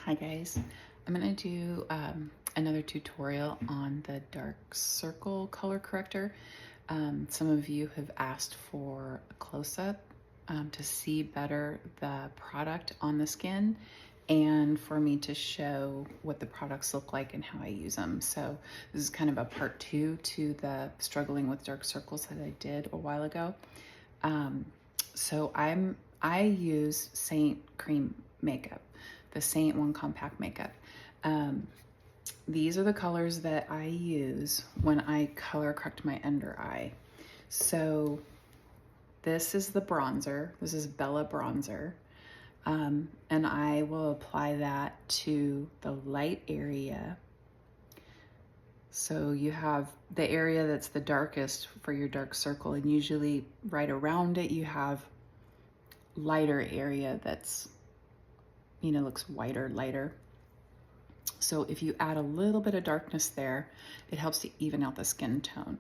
Hi guys, I'm going to do another tutorial on the dark circle color corrector. Some of you have asked for a close-up to see better the product on the skin and for me to show what the products look like and how I use them. So this is kind of a part 2 to the struggling with dark circles that I did a while ago. I use Saint Cream makeup, the Saint One Compact makeup. These are the colors that I use when I color correct my under eye. So this is the bronzer. This is Bella bronzer. And I will apply that to the light area. So you have the area that's the darkest for your dark circle, and usually right around it you have lighter area that's, you know, looks whiter, lighter. So if you add a little bit of darkness there, it helps to even out the skin tone.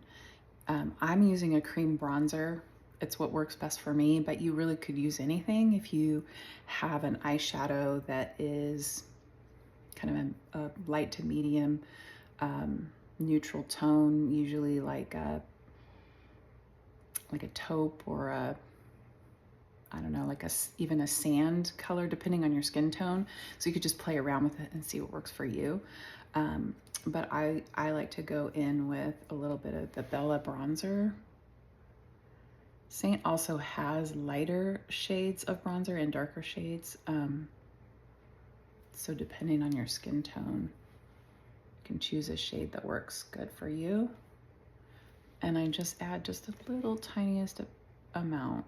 I'm using a cream bronzer. It's what works best for me, but you really could use anything. If you have an eyeshadow that is kind of a light to medium, neutral tone, usually like a taupe or I don't know, even a sand color, depending on your skin tone. So you could just play around with it and see what works for you. But I like to go in with a little bit of the Bella bronzer. Saint also has lighter shades of bronzer and darker shades. So depending on your skin tone, you can choose a shade that works good for you. And I just add just a little tiniest amount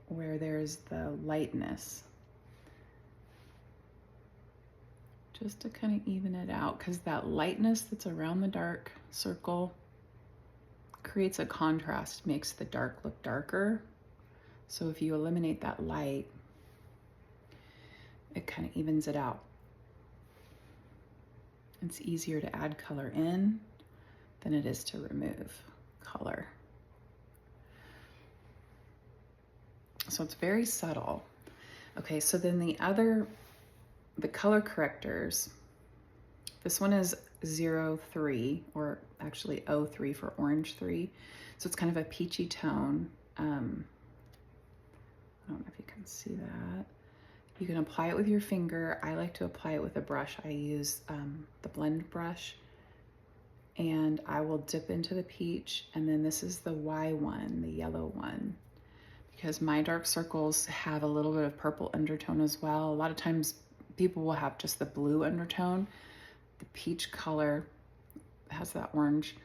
where there's the lightness, just to kind of even it out, because that lightness that's around the dark circle creates a contrast, makes the dark look darker. So if you eliminate that light, it kind of evens it out. It's easier to add color in than it is to remove color. So it's very subtle. Okay, so then the color correctors, this one is 03, or actually 03 for orange 3. So it's kind of a peachy tone. I don't know if you can see that. You can apply it with your finger. I like to apply it with a brush. I use the blend brush, and I will dip into the peach, and then this is the Y1, the yellow one, because my dark circles have a little bit of purple undertone as well. A lot of times people will have just the blue undertone. The peach color has that orange,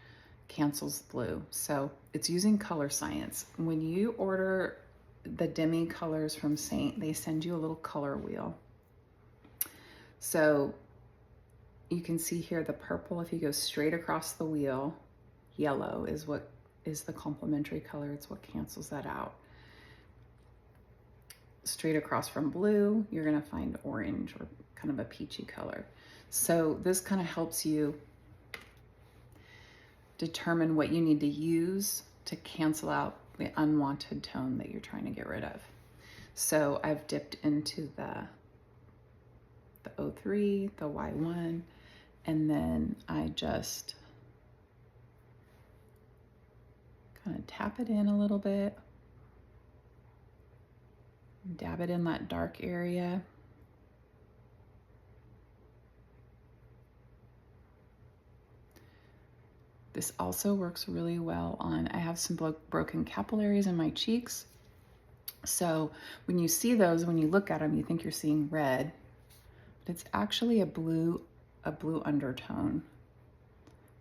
cancels blue. So it's using color science. When you order the demi colors from Saint, they send you a little color wheel. So you can see here the purple, if you go straight across the wheel, yellow is what is the complementary color. It's what cancels that out. Straight across from blue, you're gonna find orange, or kind of a peachy color. So this kind of helps you determine what you need to use to cancel out the unwanted tone that you're trying to get rid of. So I've dipped into the 03, the Y1, and then I just kind of tap it in a little bit. Dab it in that dark area. This also works really well on, I have some broken capillaries in my cheeks. So when you see those, when you look at them, you think you're seeing red, but it's actually a blue undertone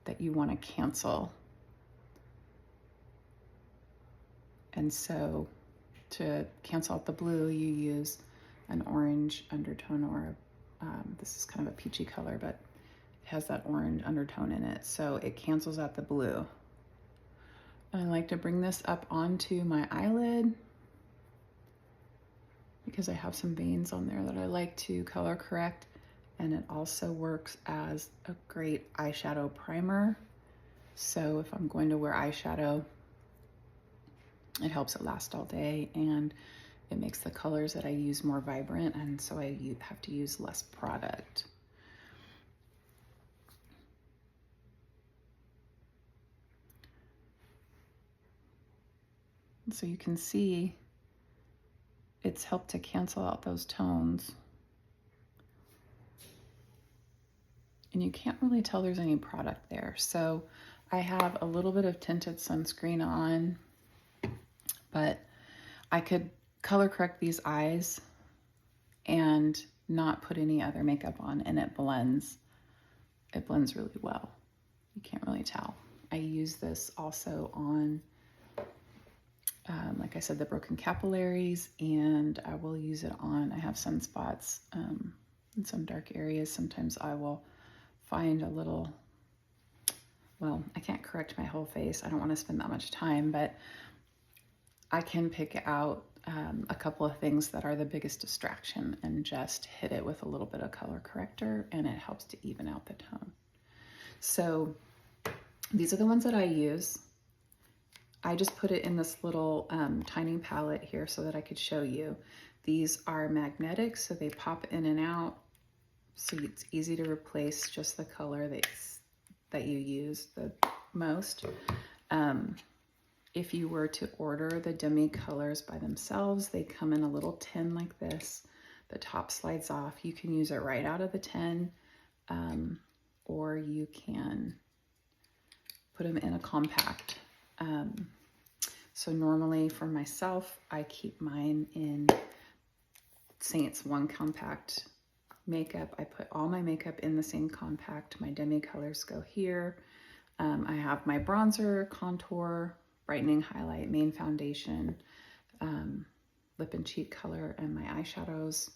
that you want to cancel. And so to cancel out the blue, you use an orange undertone, or this is kind of a peachy color, but it has that orange undertone in it. So it cancels out the blue. And I like to bring this up onto my eyelid because I have some veins on there that I like to color correct. And it also works as a great eyeshadow primer. So if I'm going to wear eyeshadow, it helps it last all day, and it makes the colors that I use more vibrant, and so I have to use less product. And so you can see it's helped to cancel out those tones. And you can't really tell there's any product there. So I have a little bit of tinted sunscreen on, but I could color correct these eyes and not put any other makeup on, and it blends really well. You can't really tell. I use this also on, like I said, the broken capillaries, and I will use it on, I have sunspots in some dark areas. Sometimes I will find a little, well, I can't correct my whole face. I don't want to spend that much time, but I can pick out a couple of things that are the biggest distraction and just hit it with a little bit of color corrector, and it helps to even out the tone. So these are the ones that I use. I just put it in this little tiny palette here so that I could show you. These are magnetic, so they pop in and out, so it's easy to replace just the color that you use the most. If you were to order the demi colors by themselves, they come in a little tin like this. The top slides off. You can use it right out of the tin, or you can put them in a compact. So normally for myself, I keep mine in Saints 1 compact makeup. I put all my makeup in the same compact. My demi colors go here. I have my bronzer, contour, brightening highlight, main foundation, lip and cheek color, and my eyeshadows.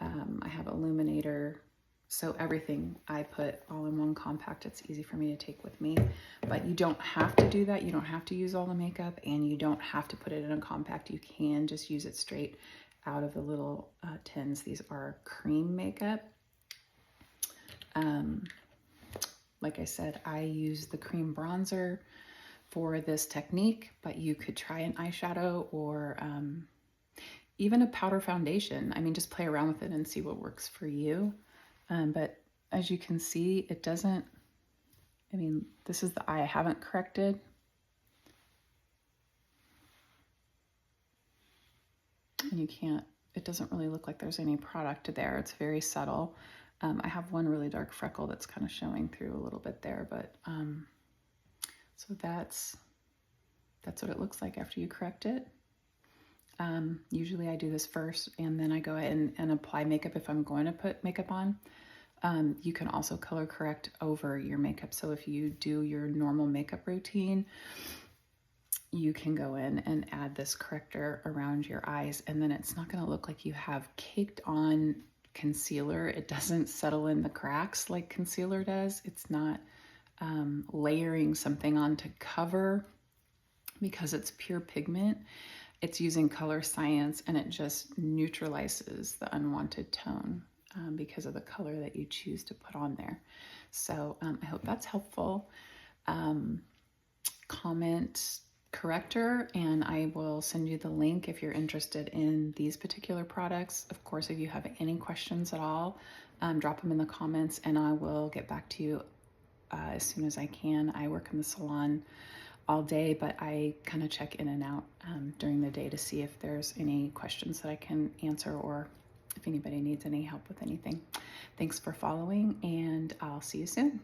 I have illuminator. So everything I put all in one compact. It's easy for me to take with me, but you don't have to do that. You don't have to use all the makeup, and you don't have to put it in a compact. You can just use it straight out of the little tins. These are cream makeup. Like I said, I use the cream bronzer for this technique, but you could try an eyeshadow or even a powder foundation. I mean, just play around with it and see what works for you. But as you can see, it doesn't, I mean, this is the eye I haven't corrected. And you can't, it doesn't really look like there's any product there. It's very subtle. I have one really dark freckle that's kind of showing through a little bit there, but so that's what it looks like after you correct it. Usually I do this first, and then I go ahead and apply makeup if I'm going to put makeup on. You can also color correct over your makeup. So if you do your normal makeup routine, you can go in and add this corrector around your eyes, and then it's not going to look like you have caked on concealer. It doesn't settle in the cracks like concealer does. It's not layering something on to cover, because it's pure pigment. It's using color science, and it just neutralizes the unwanted tone because of the color that you choose to put on there. So I hope that's helpful. Comment corrector, and I will send you the link if you're interested in these particular products. Of course, if you have any questions at all, drop them in the comments, and I will get back to you as soon as I can. I work in the salon all day, but I kind of check in and out during the day to see if there's any questions that I can answer, or if anybody needs any help with anything. Thanks for following, and I'll see you soon.